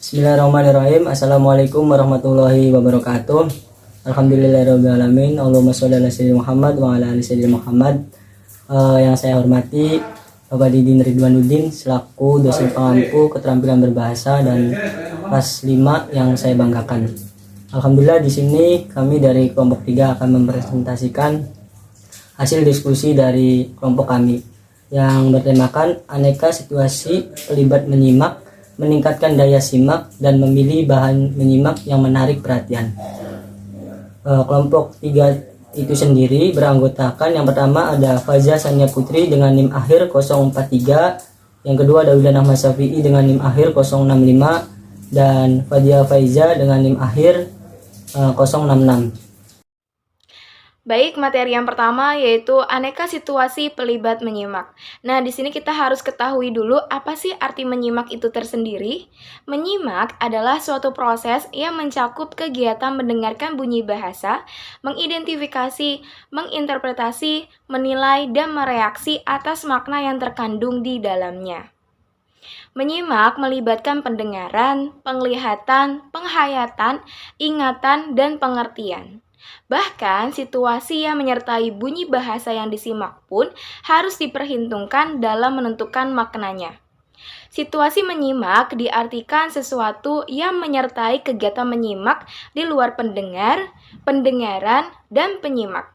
Bismillahirrahmanirrahim. Assalamualaikum warahmatullahi wabarakatuh. Alhamdulillahirrahmanirrahim. Allahumma sholli ala sayyidina Muhammad wa ala ali sayyidina Muhammad. Yang saya hormati Bapak Didin Ridwanuddin selaku dosen pengampu keterampilan berbahasa dan kelas 5 yang saya banggakan. Alhamdulillah di sini kami dari kelompok 3 akan mempresentasikan hasil diskusi dari kelompok kami yang bertemakan aneka situasi pelibat menyimak, meningkatkan daya simak dan memilih bahan menyimak yang menarik perhatian. Kelompok 3 itu sendiri beranggotakan yang pertama ada Faza Sania Putri dengan NIM akhir 043, yang kedua Daudah Ahmad Syafi'i dengan NIM akhir 065 dan Fadia Faiza dengan NIM akhir 066. Baik, materi yang pertama yaitu aneka situasi pelibat menyimak. Nah, di sini kita harus ketahui dulu apa sih arti menyimak itu tersendiri. Menyimak adalah suatu proses yang mencakup kegiatan mendengarkan bunyi bahasa, mengidentifikasi, menginterpretasi, menilai, dan mereaksi atas makna yang terkandung di dalamnya. Menyimak melibatkan pendengaran, penglihatan, penghayatan, ingatan, dan pengertian. Bahkan, situasi yang menyertai bunyi bahasa yang disimak pun harus diperhitungkan dalam menentukan maknanya. Situasi menyimak diartikan sesuatu yang menyertai kegiatan menyimak di luar pendengar, pendengaran, dan penyimak.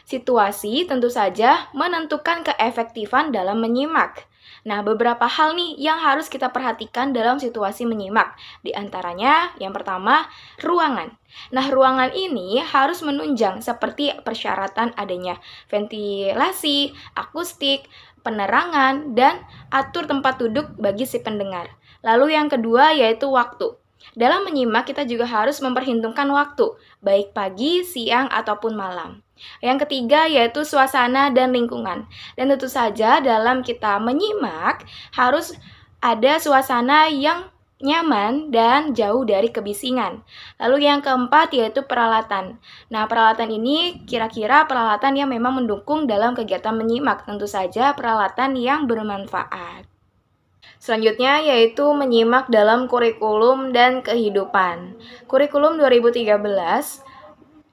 Situasi tentu saja menentukan keefektifan dalam menyimak. Nah, beberapa hal nih yang harus kita perhatikan dalam situasi menyimak. Di antaranya, yang pertama, ruangan. Nah, ruangan ini harus menunjang seperti persyaratan adanya ventilasi, akustik, penerangan, dan atur tempat duduk bagi si pendengar. Lalu yang kedua yaitu waktu. Dalam menyimak kita juga harus memperhitungkan waktu, baik pagi, siang, ataupun malam. Yang ketiga yaitu suasana dan lingkungan. Dan tentu saja dalam kita menyimak harus ada suasana yang nyaman dan jauh dari kebisingan. Lalu yang keempat yaitu peralatan. Nah, peralatan ini kira-kira peralatan yang memang mendukung dalam kegiatan menyimak. Tentu saja peralatan yang bermanfaat. Selanjutnya yaitu menyimak dalam kurikulum dan kehidupan. Kurikulum 2013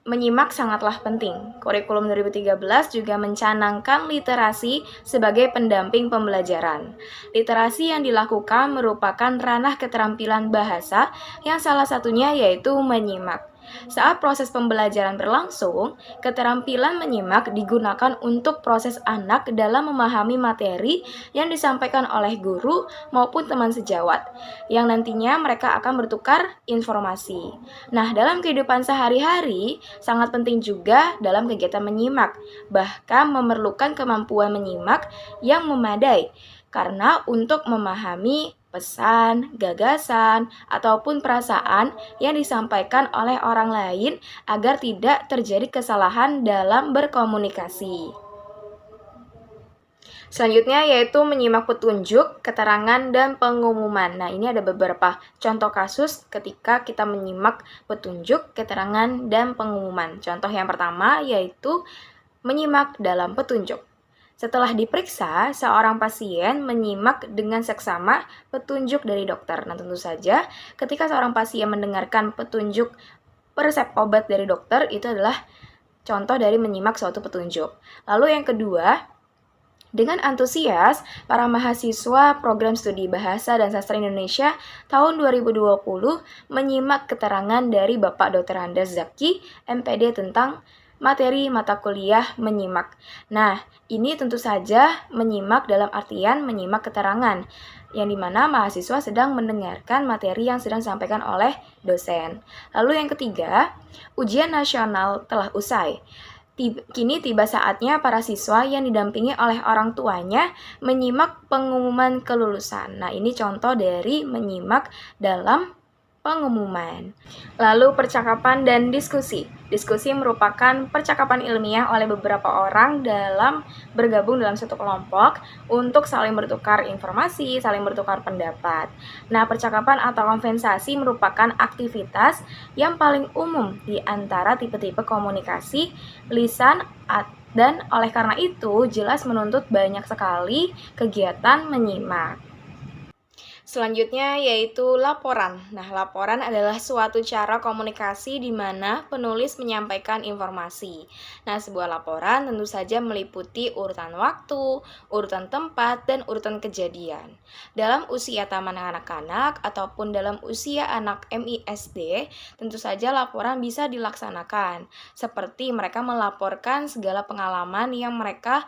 menyimak sangatlah penting. Kurikulum 2013 juga mencanangkan literasi sebagai pendamping pembelajaran. Literasi yang dilakukan merupakan ranah keterampilan bahasa yang salah satunya yaitu menyimak. Saat proses pembelajaran berlangsung, keterampilan menyimak digunakan untuk proses anak dalam memahami materi yang disampaikan oleh guru maupun teman sejawat, yang nantinya mereka akan bertukar informasi. Nah, dalam kehidupan sehari-hari, sangat penting juga dalam kegiatan menyimak, bahkan memerlukan kemampuan menyimak yang memadai, karena untuk memahami pesan, gagasan, ataupun perasaan yang disampaikan oleh orang lain agar tidak terjadi kesalahan dalam berkomunikasi. Selanjutnya yaitu menyimak petunjuk, keterangan, dan pengumuman. Nah, ini ada beberapa contoh kasus ketika kita menyimak petunjuk, keterangan, dan pengumuman. Contoh yang pertama yaitu menyimak dalam petunjuk. Setelah diperiksa, seorang pasien menyimak dengan seksama petunjuk dari dokter. Nah, tentu saja ketika seorang pasien mendengarkan petunjuk resep obat dari dokter, itu adalah contoh dari menyimak suatu petunjuk. Lalu yang kedua, dengan antusias, para mahasiswa program studi Bahasa dan Sastra Indonesia tahun 2020 menyimak keterangan dari Bapak Dr. Andes Zaki, MPD tentang materi mata kuliah menyimak. Nah, ini tentu saja menyimak dalam artian menyimak keterangan, yang dimana mahasiswa sedang mendengarkan materi yang sedang disampaikan oleh dosen. Lalu yang ketiga, ujian nasional telah usai. Kini tiba saatnya para siswa yang didampingi oleh orang tuanya menyimak pengumuman kelulusan. Nah, ini contoh dari menyimak dalam pengumuman. Lalu percakapan dan diskusi. Diskusi merupakan percakapan ilmiah oleh beberapa orang dalam bergabung dalam satu kelompok untuk saling bertukar informasi, saling bertukar pendapat. Nah, percakapan atau konversasi merupakan aktivitas yang paling umum di antara tipe-tipe komunikasi lisan dan oleh karena itu jelas menuntut banyak sekali kegiatan menyimak. Selanjutnya yaitu laporan. Nah, laporan adalah suatu cara komunikasi di mana penulis menyampaikan informasi. Nah, sebuah laporan tentu saja meliputi urutan waktu, urutan tempat, dan urutan kejadian. Dalam usia taman anak-anak ataupun dalam usia anak MISD, tentu saja laporan bisa dilaksanakan. Seperti mereka melaporkan segala pengalaman yang mereka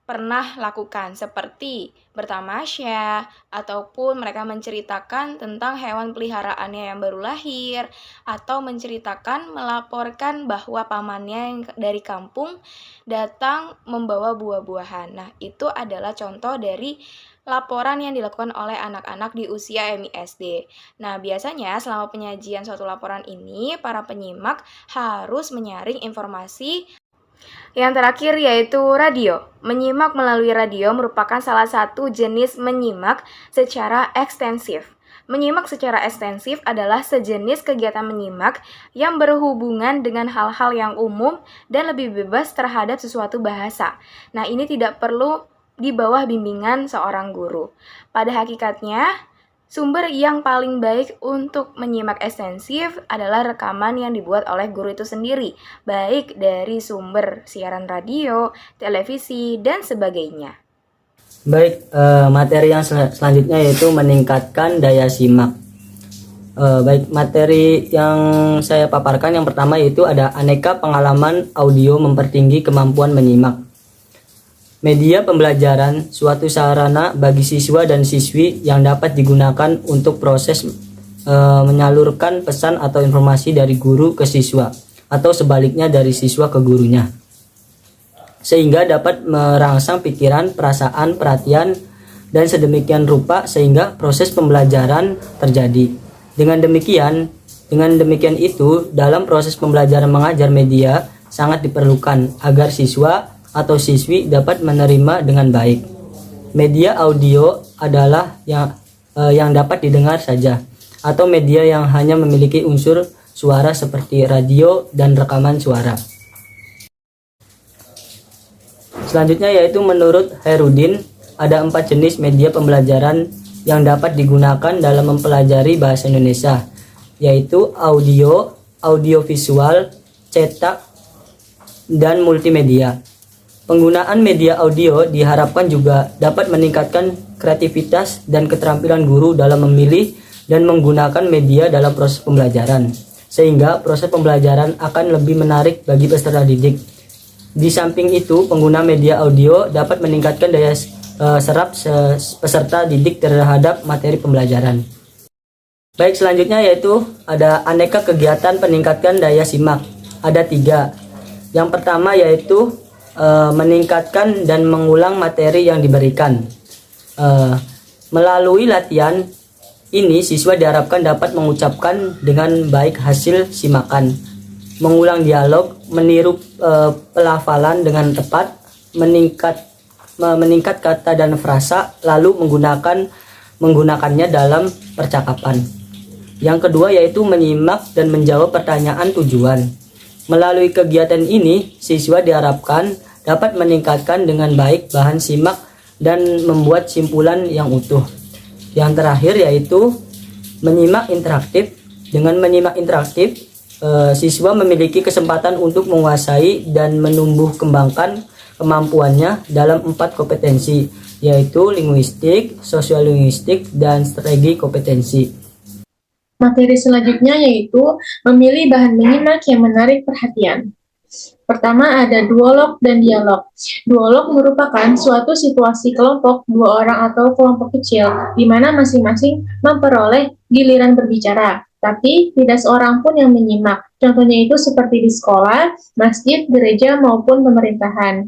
pernah lakukan seperti bertamasya ataupun mereka menceritakan tentang hewan peliharaannya yang baru lahir atau menceritakan melaporkan bahwa pamannya yang dari kampung datang membawa buah-buahan. Nah, itu adalah contoh dari laporan yang dilakukan oleh anak-anak di usia MISD. Nah, biasanya selama penyajian suatu laporan ini, para penyimak harus menyaring informasi. Yang terakhir yaitu radio. Menyimak melalui radio merupakan salah satu jenis menyimak secara ekstensif. Menyimak secara ekstensif adalah sejenis kegiatan menyimak yang berhubungan dengan hal-hal yang umum dan lebih bebas terhadap sesuatu bahasa. Nah, ini tidak perlu di bawah bimbingan seorang guru. Pada hakikatnya, sumber yang paling baik untuk menyimak ekstensif adalah rekaman yang dibuat oleh guru itu sendiri, baik dari sumber siaran radio, televisi, dan sebagainya. Baik, materi yang selanjutnya yaitu meningkatkan daya simak. Baik, materi yang saya paparkan yang pertama yaitu ada aneka pengalaman audio mempertinggi kemampuan menyimak. Media pembelajaran suatu sarana bagi siswa dan siswi yang dapat digunakan untuk proses menyalurkan pesan atau informasi dari guru ke siswa atau sebaliknya dari siswa ke gurunya, sehingga dapat merangsang pikiran, perasaan, perhatian, dan sedemikian rupa sehingga proses pembelajaran terjadi. Dengan demikian itu dalam proses pembelajaran mengajar media sangat diperlukan agar siswa atau siswi dapat menerima dengan baik. Media audio adalah yang dapat didengar saja atau media yang hanya memiliki unsur suara seperti radio dan rekaman suara. Selanjutnya yaitu menurut Herudin ada 4 jenis media pembelajaran yang dapat digunakan dalam mempelajari bahasa Indonesia, yaitu audio, audiovisual, cetak, dan multimedia. Penggunaan media audio diharapkan juga dapat meningkatkan kreativitas dan keterampilan guru dalam memilih dan menggunakan media dalam proses pembelajaran, sehingga proses pembelajaran akan lebih menarik bagi peserta didik. Di samping itu, pengguna media audio dapat meningkatkan daya serap peserta didik terhadap materi pembelajaran. Baik, selanjutnya yaitu ada aneka kegiatan peningkatkan daya simak. Ada 3. Yang pertama yaitu meningkatkan dan mengulang materi yang diberikan. Melalui latihan ini, siswa diharapkan dapat mengucapkan dengan baik hasil simakan, mengulang dialog, meniru pelafalan dengan tepat, meningkat kata dan frasa, lalu menggunakannya dalam percakapan. Yang kedua yaitu menyimak dan menjawab pertanyaan tujuan. Melalui kegiatan ini, siswa diharapkan dapat meningkatkan dengan baik bahan simak dan membuat simpulan yang utuh. Yang terakhir yaitu menyimak interaktif. Dengan menyimak interaktif, siswa memiliki kesempatan untuk menguasai dan menumbuh kembangkan kemampuannya dalam 4 kompetensi, yaitu linguistik, sosiolinguistik, dan strategi kompetensi. Materi selanjutnya yaitu memilih bahan menyimak yang menarik perhatian. Pertama ada duolog dan dialog. Duolog merupakan suatu situasi kelompok 2 orang atau kelompok kecil di mana masing-masing memperoleh giliran berbicara, tapi tidak seorang pun yang menyimak. Contohnya itu seperti di sekolah, masjid, gereja, maupun pemerintahan.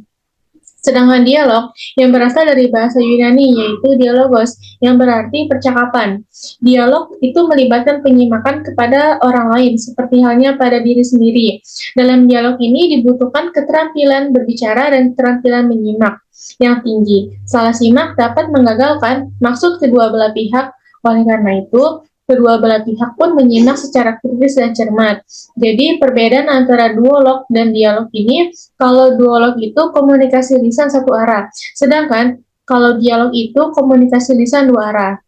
Sedangkan dialog yang berasal dari bahasa Yunani yaitu dialogos yang berarti percakapan. Dialog itu melibatkan penyimakan kepada orang lain seperti halnya pada diri sendiri. Dalam dialog ini dibutuhkan keterampilan berbicara dan keterampilan menyimak yang tinggi. Salah simak dapat menggagalkan maksud kedua belah pihak. Oleh karena itu, kedua belah pihak pun menyimak secara kritis dan cermat. Jadi perbedaan antara duolog dan dialog ini, kalau duolog itu komunikasi lisan satu arah, sedangkan kalau dialog itu komunikasi lisan 2 arah.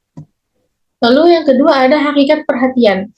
Lalu yang kedua ada hakikat perhatian.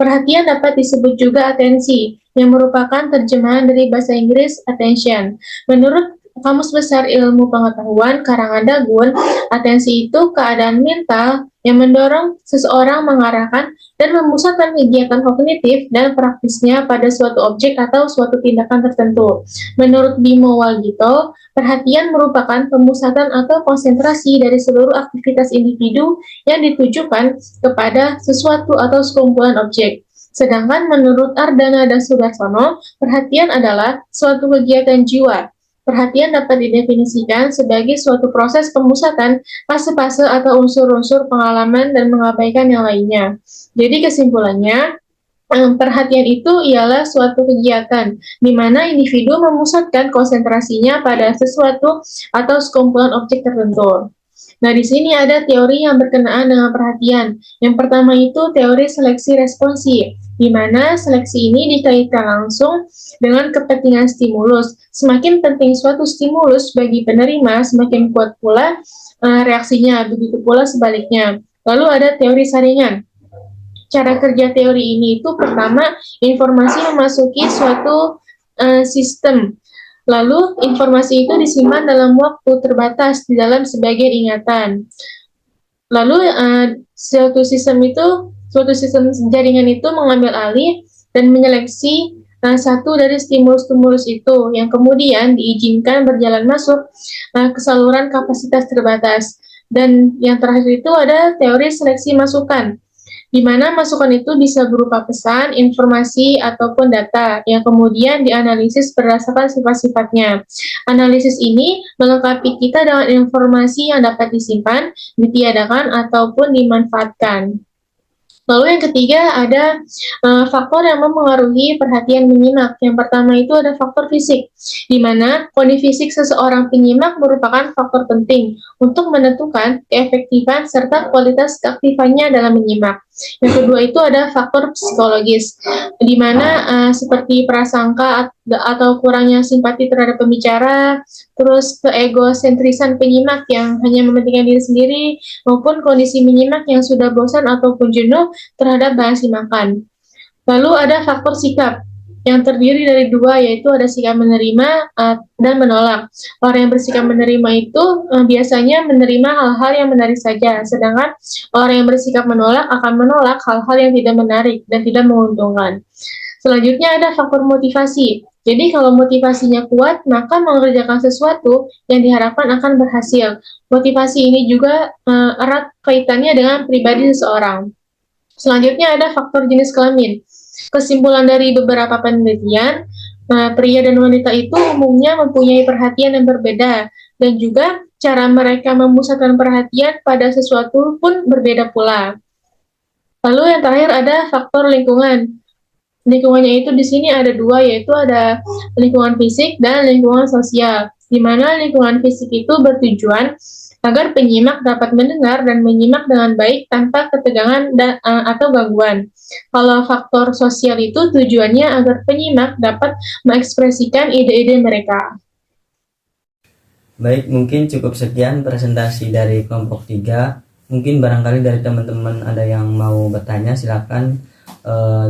Perhatian dapat disebut juga atensi, yang merupakan terjemahan dari bahasa Inggris attention. Menurut Kamus Besar Ilmu Pengetahuan karangan Dagun, atensi itu keadaan mental yang mendorong seseorang mengarahkan dan memusatkan kegiatan kognitif dan praktisnya pada suatu objek atau suatu tindakan tertentu. Menurut Bimo Walgito, perhatian merupakan pemusatan atau konsentrasi dari seluruh aktivitas individu yang ditujukan kepada sesuatu atau sekumpulan objek. Sedangkan menurut Ardana dan Sudarsono, perhatian adalah suatu kegiatan jiwa. Perhatian dapat didefinisikan sebagai suatu proses pemusatan fase-fase atau unsur-unsur pengalaman dan mengabaikan yang lainnya. Jadi kesimpulannya, perhatian itu ialah suatu kegiatan di mana individu memusatkan konsentrasinya pada sesuatu atau sekumpulan objek tertentu. Nah, di sini ada teori yang berkenaan dengan perhatian. Yang pertama itu teori seleksi responsi, di mana seleksi ini dikaitkan langsung dengan kepentingan stimulus. Semakin penting suatu stimulus bagi penerima, semakin kuat pula reaksinya, begitu pula sebaliknya. Lalu ada teori saringan. Cara kerja teori ini itu pertama, informasi memasuki suatu sistem. Lalu informasi itu disimpan dalam waktu terbatas di dalam sebagian ingatan. Lalu suatu sistem jaringan itu mengambil alih dan menyeleksi satu dari stimulus-stimulus itu yang kemudian diizinkan berjalan masuk ke saluran kapasitas terbatas. Dan yang terakhir itu ada teori seleksi masukan, di mana masukan itu bisa berupa pesan, informasi, ataupun data yang kemudian dianalisis berdasarkan sifat-sifatnya. Analisis ini melengkapi kita dengan informasi yang dapat disimpan, ditiadakan, ataupun dimanfaatkan. Lalu yang ketiga ada faktor yang mempengaruhi perhatian penyimak. Yang pertama itu ada faktor fisik, di mana kondisi fisik seseorang penyimak merupakan faktor penting untuk menentukan keefektifan serta kualitas keaktifannya dalam menyimak. Yang kedua itu ada faktor psikologis, di mana seperti prasangka atau kurangnya simpati terhadap pembicara, terus keegosentrisan penyimak yang hanya mementingkan diri sendiri, maupun kondisi menyimak yang sudah bosan ataupun jenuh terhadap bahan simakan. Lalu ada faktor sikap yang terdiri dari dua, yaitu ada sikap menerima dan menolak. Orang yang bersikap menerima itu biasanya menerima hal-hal yang menarik saja, sedangkan orang yang bersikap menolak akan menolak hal-hal yang tidak menarik dan tidak menguntungkan. Selanjutnya ada faktor motivasi. Jadi kalau motivasinya kuat, maka mengerjakan sesuatu yang diharapkan akan berhasil. Motivasi ini juga erat kaitannya dengan pribadi seseorang. Selanjutnya ada faktor jenis kelamin. Kesimpulan dari beberapa penelitian, pria dan wanita itu umumnya mempunyai perhatian yang berbeda, dan juga cara mereka memusatkan perhatian pada sesuatu pun berbeda pula. Lalu yang terakhir ada faktor lingkungan. Lingkungannya itu di sini ada dua, yaitu ada lingkungan fisik dan lingkungan sosial, di mana lingkungan fisik itu bertujuan agar penyimak dapat mendengar dan menyimak dengan baik tanpa ketegangan atau gangguan. Kalau faktor sosial itu tujuannya agar penyimak dapat mengekspresikan ide-ide mereka. Baik, mungkin cukup sekian presentasi dari kelompok 3. Mungkin barangkali dari teman-teman ada yang mau bertanya, silakan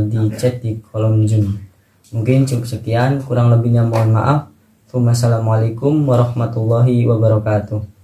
di chat di kolom Zoom. Mungkin cukup sekian, kurang lebihnya mohon maaf. Wassalamualaikum warahmatullahi wabarakatuh.